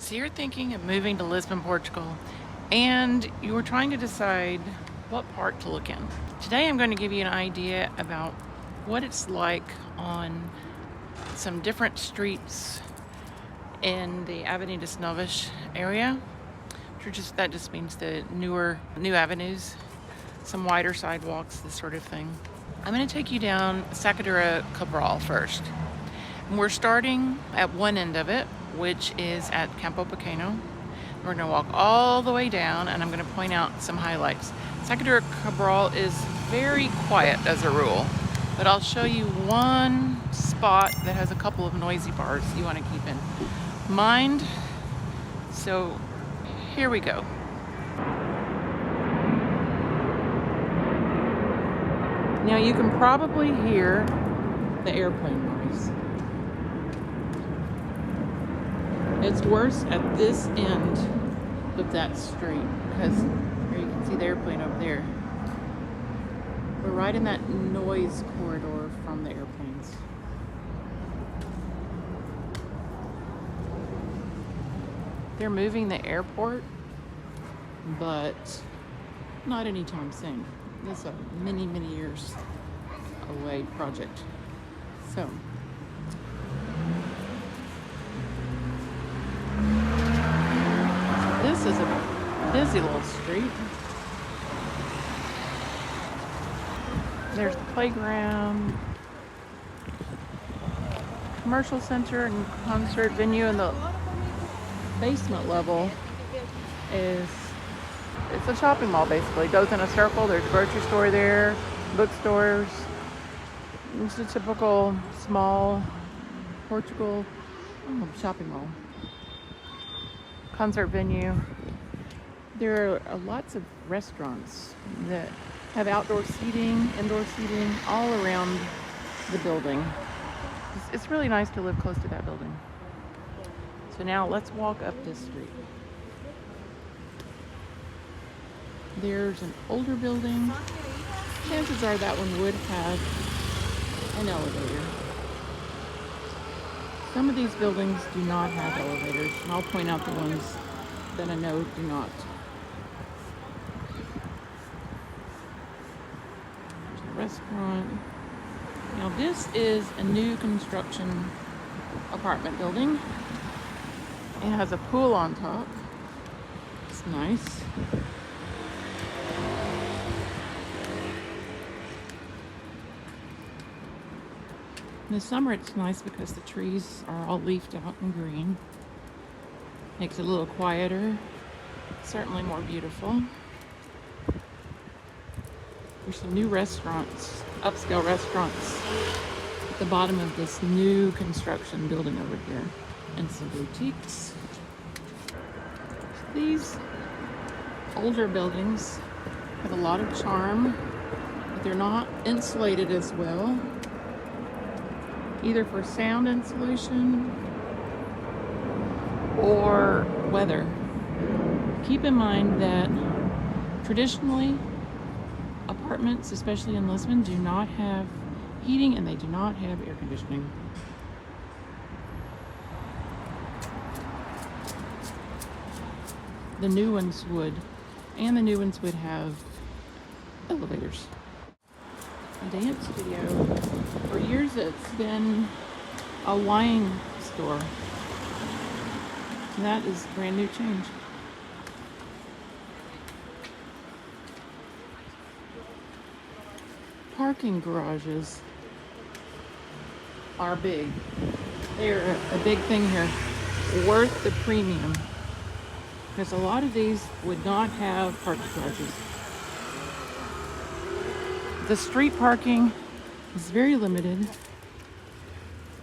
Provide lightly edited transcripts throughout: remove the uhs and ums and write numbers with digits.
So you're thinking of moving to Lisbon, Portugal, and you're trying to decide what part to look in. Today I'm going to give you an idea about what it's like on some different streets in the Avenidas Novas area. That just means the new avenues, some wider sidewalks, this sort of thing. I'm going to take you down Sacadura Cabral first. And we're starting at one end of it, which is at Campo Pequeno. We're going to walk all the way down, and I'm going to point out some highlights. Sacadura Cabral is very quiet as a rule, but I'll show you one spot that has a couple of noisy bars you want to keep in mind. So here we go. Now you can probably hear the airplane noise. It's worse at this end of that street because here you can see the airplane over there. We're right in that noise corridor from the airplanes. They're moving the airport, but not anytime soon. This is a many years away project. So this is a busy little street. There's the playground, commercial center, and concert venue, and the basement level it's a shopping mall basically. It goes in a circle. There's a grocery store there, bookstores. It's a typical small Portugal shopping mall. Concert venue. There are lots of restaurants that have outdoor seating, indoor seating all around the building. It's really nice to live close to that building. So now let's walk up this street. There's an older building. Chances are that one would have an elevator. Some of these buildings do not have elevators, and I'll point out the ones that I know do not. There's a restaurant. Now this is a new construction apartment building. It has a pool on top. It's nice. In the summer it's nice because the trees are all leafed out and green. Makes it a little quieter, certainly more beautiful. There's some new restaurants, upscale restaurants at the bottom of this new construction building over here, and some boutiques. These older buildings have a lot of charm, but they're not insulated as well, either for sound insulation or weather. Keep in mind that traditionally apartments, especially in Lisbon, do not have heating and they do not have air conditioning. The new ones would, and the new ones would have elevators. A dance studio. For years it's been a wine store. And that is a brand new change. Parking garages are big. They're a big thing here. Worth the premium. Because a lot of these would not have parking garages. The street parking is very limited.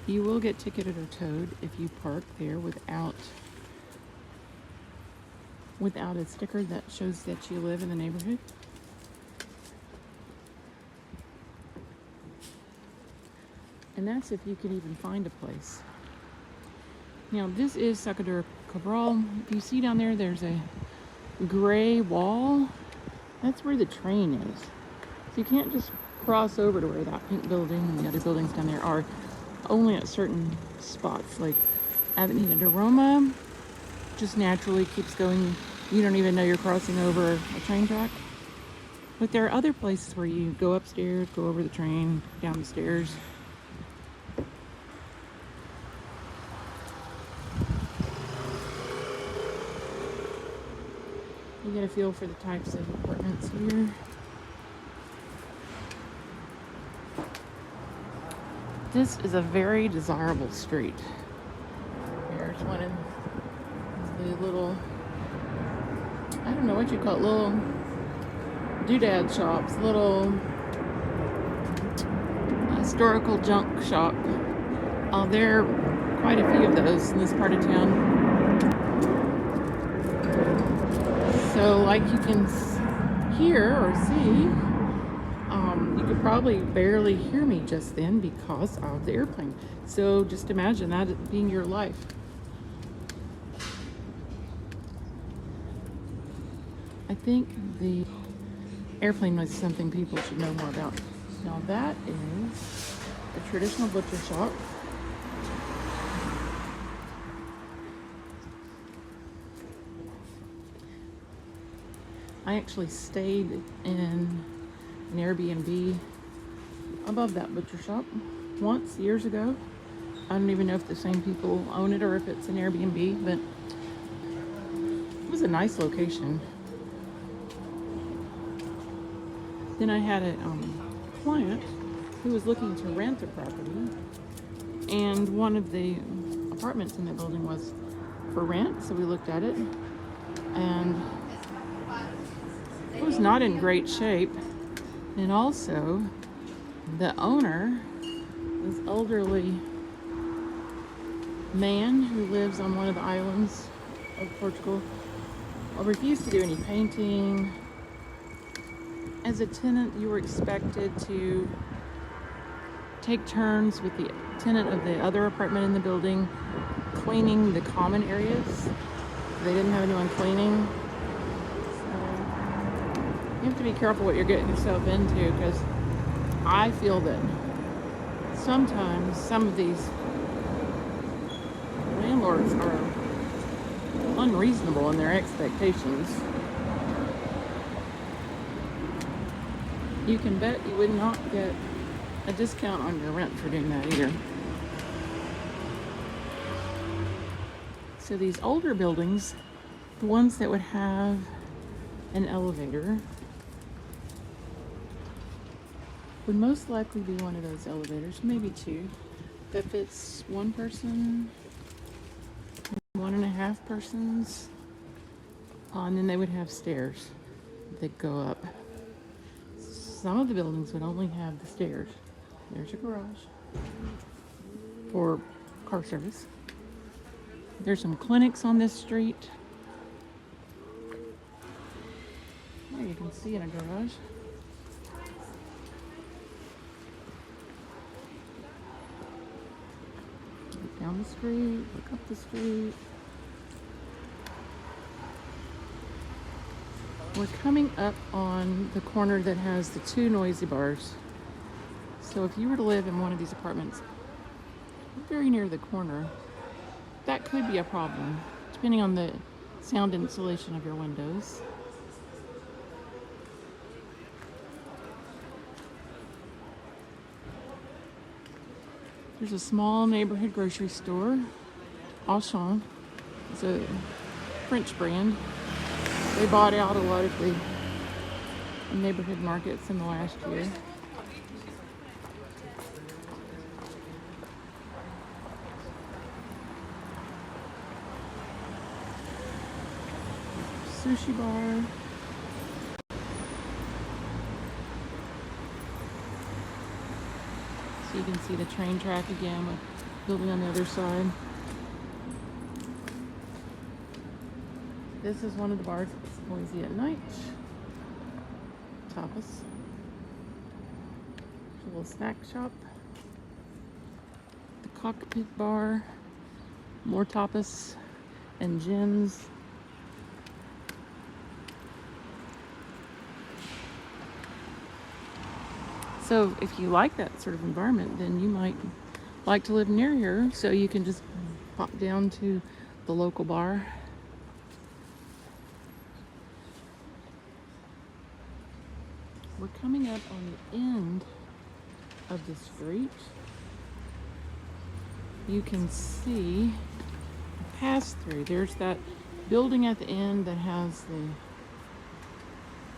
You will get ticketed or towed if you park there without a sticker that shows that you live in the neighborhood. And that's if you can even find a place. Now this is Sacadura Cabral. If you see down there, there's a gray wall. That's where the train is. So you can't just cross over to where that pink building and the other buildings down there are. Only at certain spots like Avenida Roma just naturally keeps going. You don't even know you're crossing over a train track. But there are other places where you go upstairs, go over the train, down the stairs. You get a feel for the types of apartments here. This is a very desirable street. Here's one of the little, I don't know what you call it, little doodad shops, little historical junk shop. There are quite a few of those in this part of town. So like you can hear or see, you could probably barely hear me just then because of the airplane. So just imagine that being your life. I think the airplane noise is something people should know more about. Now that is a traditional butcher shop. I actually stayed in an Airbnb above that butcher shop once years ago. I don't even know if the same people own it or if it's an Airbnb, but it was a nice location. Then I had a client who was looking to rent a property, and one of the apartments in the building was for rent, so we looked at it, and it was not in great shape. And also, the owner, this elderly man who lives on one of the islands of Portugal, refused to do any painting. As a tenant, you were expected to take turns with the tenant of the other apartment in the building, cleaning the common areas. They didn't have anyone cleaning. You have to be careful what you're getting yourself into, because I feel that sometimes some of these landlords are unreasonable in their expectations. You can bet you would not get a discount on your rent for doing that either. So these older buildings, the ones that would have an elevator, would most likely be one of those elevators, maybe two, that fits one person, 1.5 persons, and then they would have stairs that go up. Some of the buildings would only have the stairs. There's a garage for car service. There's some clinics on this street. There you can see in a garage. Look down the street, look up the street. We're coming up on the corner that has the two noisy bars. So if you were to live in one of these apartments very near the corner, that could be a problem, depending on the sound insulation of your windows. There's a small neighborhood grocery store, Auchan. It's a French brand. They bought out a lot of the neighborhood markets in the last year. Sushi bar. So you can see the train track again with building on the other side. This is one of the bars that's noisy at night. Tapas. A little snack shop. The cockpit bar. More tapas and gins. So if you like that sort of environment, then you might like to live near here, so you can just pop down to the local bar we're coming up on the end of the street. You can see a pass through. There's that building at the end that has the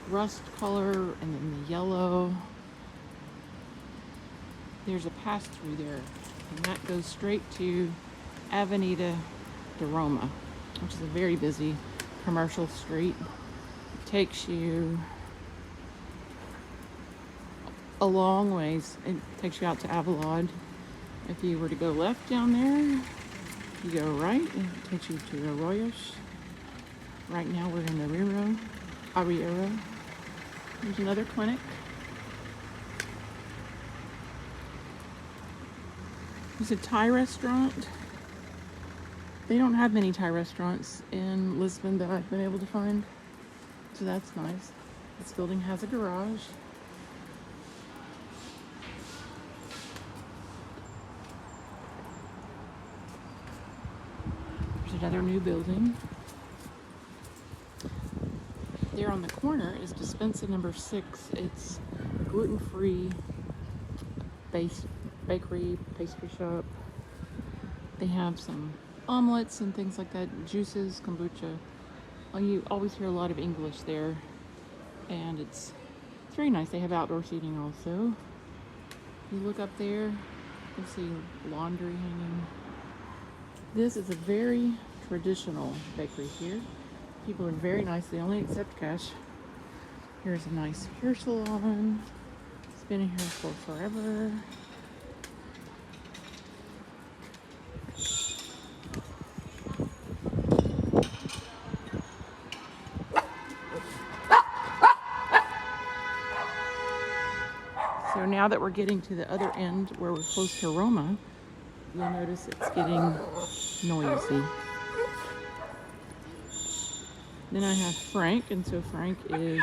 rust color and then the yellow. There's a pass through there, and that goes straight to Avenida Roma, which is a very busy commercial street. It takes you a long ways. It takes you out to Avenidas. If you were to go left down there, you go right, and it takes you to Arroyos. Right now we're in Arriero. There's another clinic. There's a Thai restaurant. They don't have many Thai restaurants in Lisbon that I've been able to find, so that's nice. This building has a garage. There's another new building. There on the corner is Dispensa number 6. It's gluten-free bakery, pastry shop. They have some omelets and things like that, juices, kombucha. Oh, you always hear a lot of English there, and it's very nice. They have outdoor seating also. You look up there, you can see laundry hanging. This is a very traditional bakery here. People are very nice. They only accept cash. Here's a nice hair salon. It's been here for forever. So now that we're getting to the other end where we're close to Roma, you'll notice it's getting noisy. Then I have Frank, and so Frank is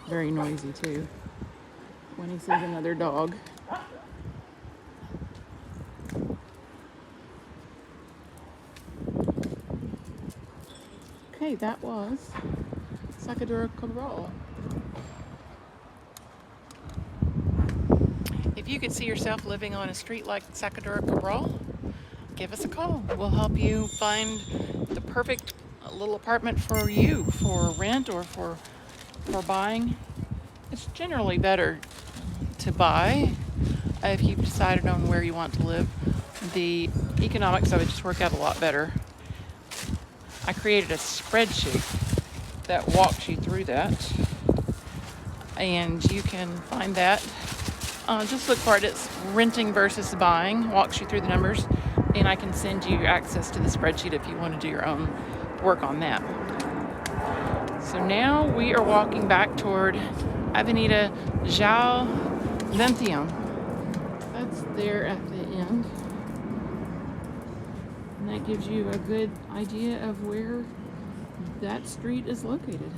very noisy too when he sees another dog. Okay, that was Sacadura Cabral. If you could see yourself living on a street like Sacadura Cabral, give us a call. We'll help you find the perfect little apartment for you, for rent or for buying. It's generally better to buy if you've decided on where you want to live. The economics of it just work out a lot better. I created a spreadsheet that walks you through that, and you can find that. Just look for it. It's renting versus buying. Walks you through the numbers, and I can send you access to the spreadsheet if you want to do your own work on that. So now we are walking back toward Avenida João 21. That's there at the end. And that gives you a good idea of where that street is located.